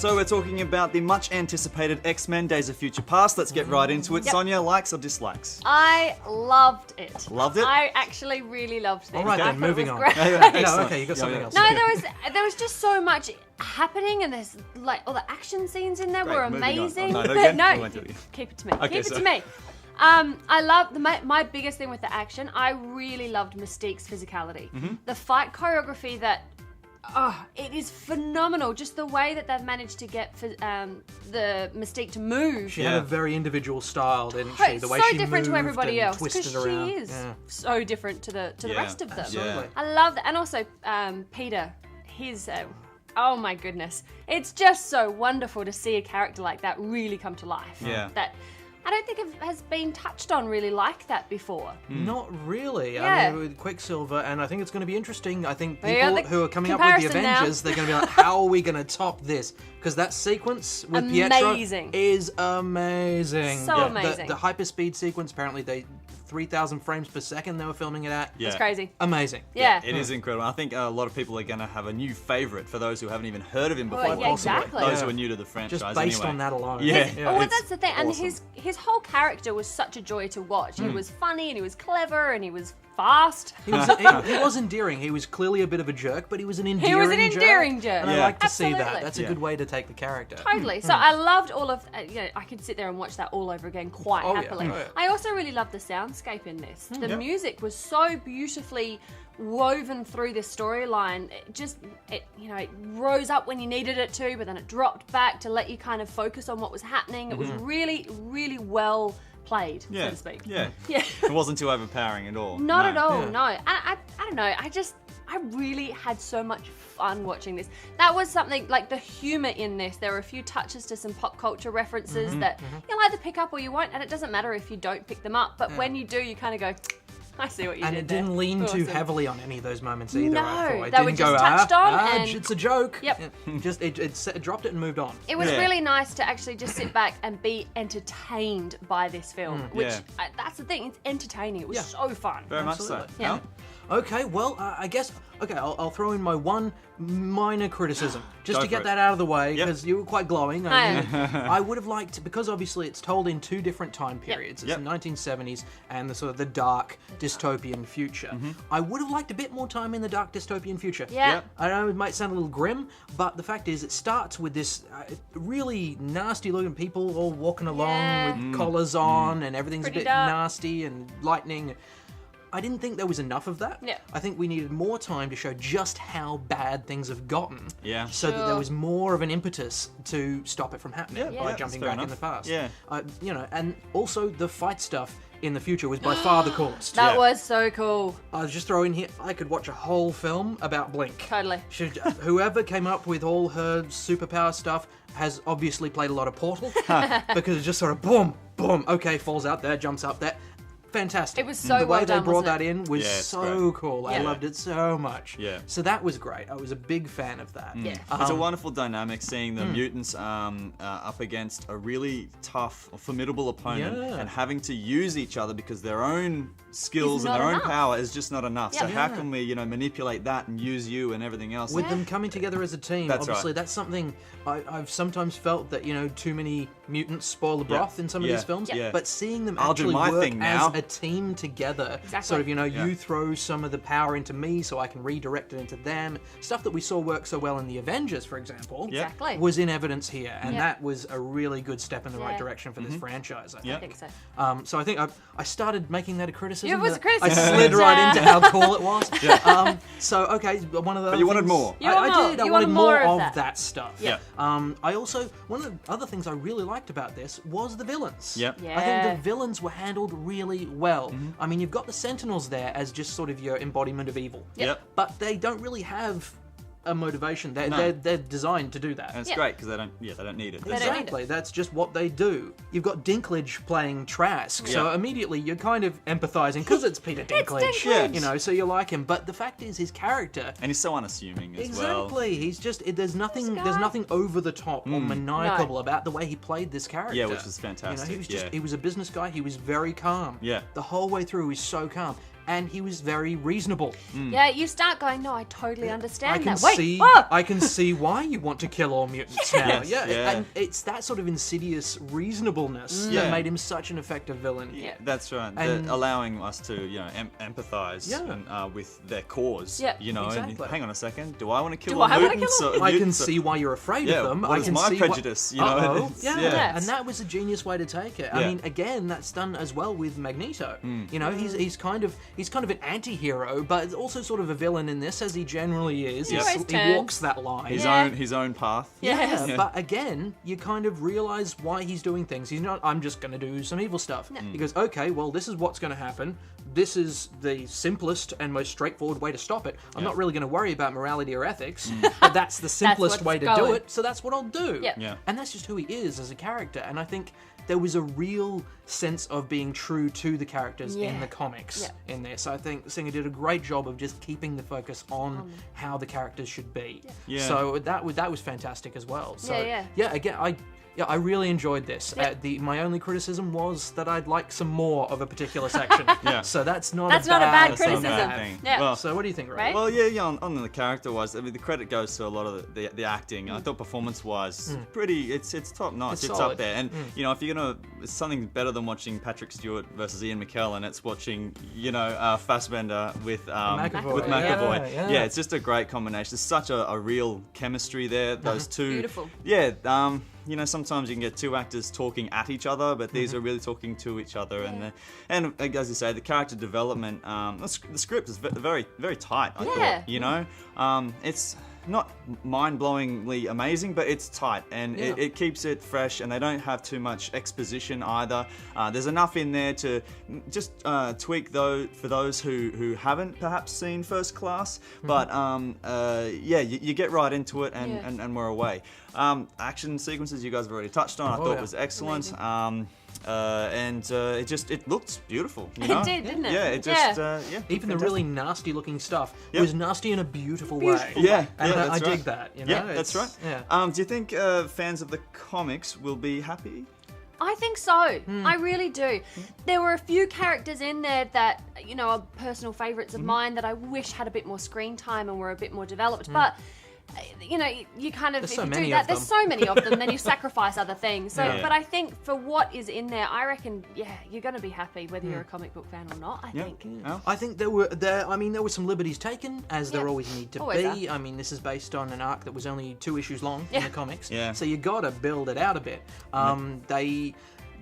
So we're talking about the much anticipated X-Men Days of Future Past. Let's get right into it. Yep. Sonya, likes or dislikes? I loved it. Loved it? I actually really loved this. All right, I then, thought it moving was on. great. No, okay, you got something else. No, there was just so much happening, and there's like all the action scenes in there Great, were moving on. amazing. Oh, no, again? I No, won't do it. keep it to me. Okay, keep it so- to me. I love my biggest thing with the action. I really loved Mystique's physicality. The fight choreography it is phenomenal. Just the way that they've managed to get the Mystique to move. She had a very individual style, didn't she? The way so she different to moved everybody and else because twisted around. she is Yeah. so different to the rest of them. Absolutely. I love that, and also Peter. His oh my goodness, it's just so wonderful to see a character like that really come to life. Yeah. That I don't think it has been touched on really like that before. Not really. Yeah. I mean, with Quicksilver, and I think it's going to be interesting. I think We got people the who are coming up with the comparison now. Avengers, they're going to be like, how are we going to top this? Because that sequence with Pietro Amazing. is amazing. So amazing. The hyperspeed sequence, apparently they 3,000 frames per second they were filming it at. Yeah. It's crazy. Amazing. Yeah. It is incredible. I think a lot of people are going to have a new favourite for those who haven't even heard of him before. Well, yeah, exactly. Those Yeah. who are new to the franchise Just based anyway. on that alone. Yeah. Well, It's that's the thing, and awesome. his whole character was such a joy to watch. He was funny, and he was clever, and he was fast. He was endearing. He was clearly a bit of a jerk, but he was an endearing jerk. And I Yeah. like to see Absolutely. that. That's a Yeah. good way to take the character. Totally. So I loved all of. I could sit there and watch that all over again quite Oh, yeah. happily. Oh, yeah. I also really loved the soundscape in this. The music was so beautifully woven through this storyline. It rose up when you needed it to, but then it dropped back to let you kind of focus on what was happening. It was really, really well played, so to speak. Yeah. Yeah. It wasn't too overpowering at all. Not No. at all, Yeah. no. I don't know. I really had so much fun watching this. That was something like the humor in this. There were a few touches to some pop culture references that you'll either pick up or you won't, and it doesn't matter if you don't pick them up. But when you do, you kind of go, I see what you And did it didn't there. lean too Awesome. heavily on any of those moments either. No, I thought. It they were didn't just go, touched on and- it's a joke. Yep. It dropped it and moved on. It was Yeah. really nice to actually just sit back and be entertained by this film, which Yeah. that's the thing. It's entertaining. It was Yeah. so fun. Very much so. Absolutely. Yeah. Al? Okay, well, I guess. Okay, I'll throw in my one minor criticism just Go to for get it. that out of the way Yep. because you were quite glowing. I would have liked, because obviously it's told in two different time periods. It's Yep. the 1970s and the sort of the dark dystopian future. I would have liked a bit more time in the dark dystopian future. Yeah. Yep. I know it might sound a little grim, but the fact is it starts with this really nasty looking people all walking along Yeah. with collars on and everything's Pretty a bit dark. nasty and lightning. I didn't think there was enough of that. Yeah. I think we needed more time to show just how bad things have gotten. Yeah. So that there Sure. was more of an impetus to stop it from happening Yeah, by that's jumping fair back in enough. the past. Yeah. And also the fight stuff in the future was by far the coolest. That Yeah. was so cool. I'll just throw in here, I could watch a whole film about Blink. Totally. Whoever came up with all her superpower stuff has obviously played a lot of Portal because it's just sort of boom, boom, okay, falls out there, jumps up there. Fantastic. It was so the way well they done, brought wasn't that it? in was Yeah, it's so great. cool. I Yeah. loved it so much. Yeah. So that was great. I was a big fan of that. Yeah. It's a wonderful dynamic seeing the mutants up against a really tough, formidable opponent Yeah. and having to use each other because their own skills Is and not their own enough. power is just not enough. So Yeah. how can we, manipulate that and use you and everything else? With them coming together as a team, That's obviously right. that's something I've sometimes felt that, too many mutants spoil the broth in some of Yeah. these films. Yeah. But seeing them I'll do actually my work thing now. as a team together, Exactly. sort of, Yeah. you throw some of the power into me so I can redirect it into them. Stuff that we saw work so well in the Avengers, for example, Yeah. Exactly. was in evidence here. And Yeah. that was a really good step in the right Yeah. direction for this franchise, I think. Yeah. I think so. So I think I started making that a criticism. It was a but criticism. I slid right Yeah. into how cool it was. So okay, one of the. But you wanted more. You want I more. did. I You wanted wanted more more of of that stuff. Yeah. I also one of the other things I really liked about this was the villains. Yep. Yeah. I think the villains were handled really well. I mean, you've got the Sentinels there as just sort of your embodiment of evil. Yep. But they don't really have a motivation. They're, No. they're designed to do that. And it's Yeah. great because they don't need it. don't need it. Exactly, that's just what they do. You've got Dinklage playing Trask, so Yeah. immediately you're kind of empathizing because it's Peter Dinklage. Dinklage. Yeah. So you like him. But the fact is, his character. And he's so unassuming as well. Exactly, he's just there's nothing guy- there's nothing over the top or maniacal about the way he played this character. Yeah, which was fantastic, he was just yeah. he was a business guy. He was very calm. Yeah. the whole way through he's so calm. and he was very reasonable. Yeah, you start going, no, I totally understand I can that. Wait, see, oh! I can see why you want to kill all mutants now. Yes, yeah. And it's that sort of insidious reasonableness that made him such an effective villain. Yeah. That's right. And- Allowing us to, empathize with their cause. Yeah, and exactly. hang on a second. Do I want to kill Do all I wanna mutants? kill or I can mutants or- see why you're afraid Yeah, of them. what I is can my see prejudice? Uh-oh. It's- Yeah. And that was a genius way to take it. I Yeah. mean, again, that's done as well with Magneto. He's kind of an anti-hero, but also sort of a villain in this, as he generally is. He always He turns. walks that line. His own path. Yes. Yeah, but again, you kind of realize why he's doing things. He's not, I'm just going to do some evil stuff. He goes, okay, well, this is what's going to happen. This is the simplest and most straightforward way to stop it. I'm not really going to worry about morality or ethics, but that's the simplest what's way to do going. it, so that's what I'll do. Yep. Yeah. And that's just who he is as a character. And I think there was a real sense of being true to the characters in the comics in this. I think Singer did a great job of just keeping the focus on how the characters should be. Yeah. So that was fantastic as well. So again, I really enjoyed this. My only criticism was that I'd like some more of a particular section. So that's not That's a not a bad bad criticism. thing. thing. Yeah. Well, So what do you think, Ray? Right? Well, yeah. On the character-wise, I mean, the credit goes to a lot of the acting. I thought performance-wise, it's top notch. It's It's solid. up there. And if you're gonna, it's something better than watching Patrick Stewart versus Ian McKellen. It's watching, Fassbender with McAvoy. with McAvoy. Yeah. It's just a great combination. There's such a real chemistry there. Those two. Beautiful. Yeah. Sometimes you can get two actors talking at each other, but these are really talking to each other. And as you say, the character development, the script is very, very tight. I thought, it's not mind-blowingly amazing, but it's tight and it keeps it fresh, and they don't have too much exposition either. There's enough in there to just tweak for those who haven't perhaps seen First Class, but you get right into it and we're away. Action sequences you guys have already touched on, I thought was excellent. It looked beautiful. It did, didn't it? Yeah, it just Even the really nasty-looking stuff Yep. was nasty in a beautiful way. Yeah, And I that's dig right. that. Yeah, that's right. Yeah. Do you think fans of the comics will be happy? I think so. I really do. There were a few characters in there that, are personal favourites of mine that I wish had a bit more screen time and were a bit more developed. But, you kind of, There's if so you many do that, of there's them. so many of them, then you sacrifice other things. So, Yeah. but I think for what is in there, I reckon, you're going to be happy whether you're a comic book fan or not, I think. Yeah. I think there were some liberties taken, as there always need to Always be. I mean, this is based on an arc that was only 2 issues long in Yeah. the comics. Yeah. So you gotta build it out a bit.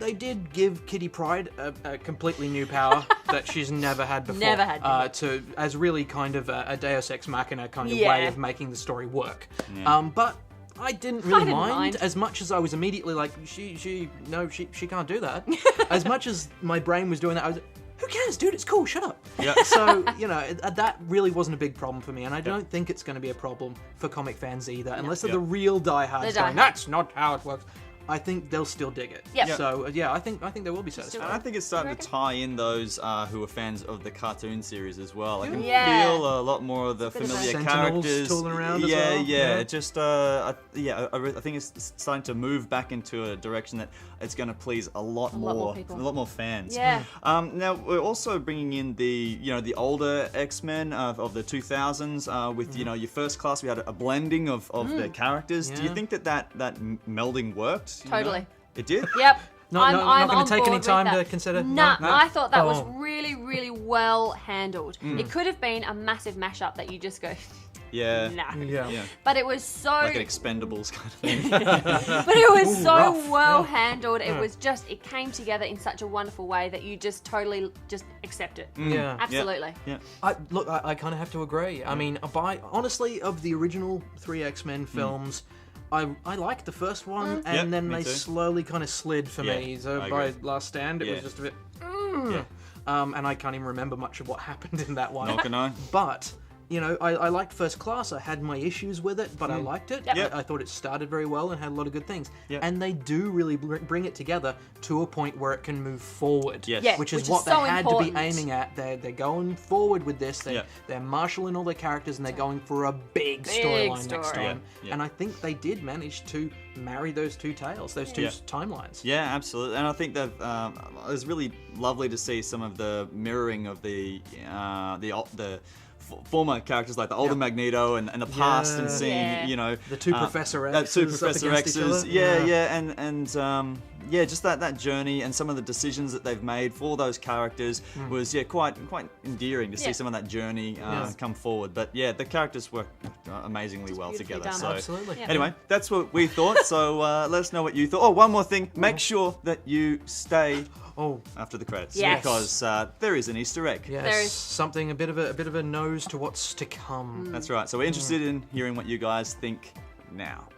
They did give Kitty Pryde a completely new power that she's never had before. Never had before. As really kind of a Deus Ex Machina kind of Yeah. way of making the story work. But I didn't really didn't mind mind. as much as I was immediately like, she can't do that. As much as my brain was doing that, I was like, who cares, dude? It's cool. Shut up. Yeah. So, that really wasn't a big problem for me, and I don't think it's going to be a problem for comic fans either, unless they're the real diehards The going, diehards. that's not how it works. I think they'll still dig it. Yep. So, I think they will be satisfied. And I think it's starting to tie in those who are fans of the cartoon series as well. I can Yeah. feel a lot more of the bit of familiar Sentinels characters. tooling around as yeah, well. yeah. Yeah. Just, I think it's starting to move back into a direction that it's going to please a lot more people. a lot more fans. Yeah. Now we're also bringing in the older X-Men of the 2000s with your First Class. We had a blending of the characters. Do you Yeah. think that melding worked? Totally. It did. Yep. Not going on to take board any with time that. to consider? Nah, No? I thought that was Oh. really, really well handled. It could have been a massive mashup that you just go, Yeah. nah. Yeah. Yeah. But it was so, Like an Expendables kind of thing. but it was Ooh, so rough. well Yeah. handled. It was just, it came together in such a wonderful way that you just totally just accept it. Yeah. Absolutely. Yeah. I kind of have to agree. I mean, honestly, of the original 3 X-Men films, I liked the first one, and Yep, then me they too. slowly kind of slid for Yeah, me. So I by agree. Last Stand, it Yeah. was just a bit... Yeah. and I can't even remember much of what happened in that one. Not gonna. But you know, I liked First Class. I had my issues with it, but I liked it. Yep. I thought it started very well and had a lot of good things. Yep. And they do really bring it together to a point where it can move forward. Yes. Yeah, which is which what is they so had important. to be aiming at. They're going forward with this. Yep. They're marshalling all their characters and they're going for a big storyline next story. time. Yeah. And I think they did manage to marry those two tales, those two timelines. Yeah, absolutely, and I think that it was really lovely to see some of the mirroring of the former characters, like the older Magneto and the past, and seeing you know the two Professor X's, two Professor up against each X's, other. and just that journey and some of the decisions that they've made for those characters was quite endearing to see some of that journey come forward. But yeah, the characters work amazingly well beautifully together. done. So Absolutely. Yeah. anyway, that's what we thought. So let us know what you thought. Oh, one more thing, make sure that you stay after the credits, Yes. because there is an Easter egg. Yes, There's- something a bit of a nose to what's to come. That's right. So we're interested in hearing what you guys think now.